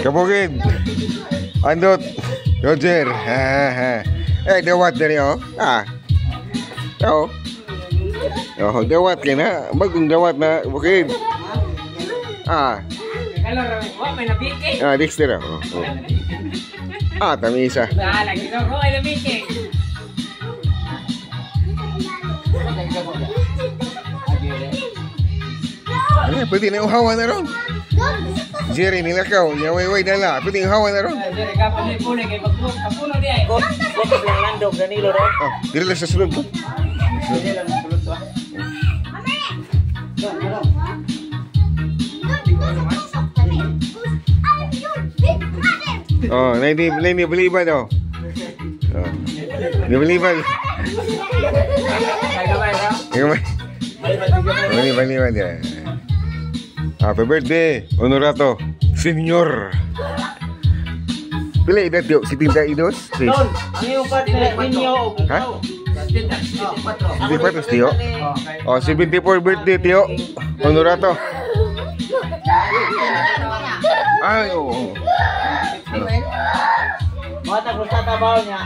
Kabukid. Andot. Roger. Dawat dari oh. Oh. Oh, dawat ka na. Bagong dawat na bukid. Dexter oh. Tamisa. Pwede na yung hawa na ron. Jerry, nilakaw. Yaway-way dala. Pwede yung hawa na ron. Jerry, kapunoy-punoy. Kaya magpuno di ay. Kotok lang landog. Danilo ron. Dili lang sa sulod ko. Dili lang sa sulod ko. Hindi beliban oh. Hindi beliban. Beliban dia. Happy birthday, Honorato Senior. Pila edad yo? Si Tinta Idos? Don, ang iyong partner, Inyo. Ha? 74 tiyo? 74 birthday tiyo. Honorato. Ay, oo. Mga tagos tatabaw niya.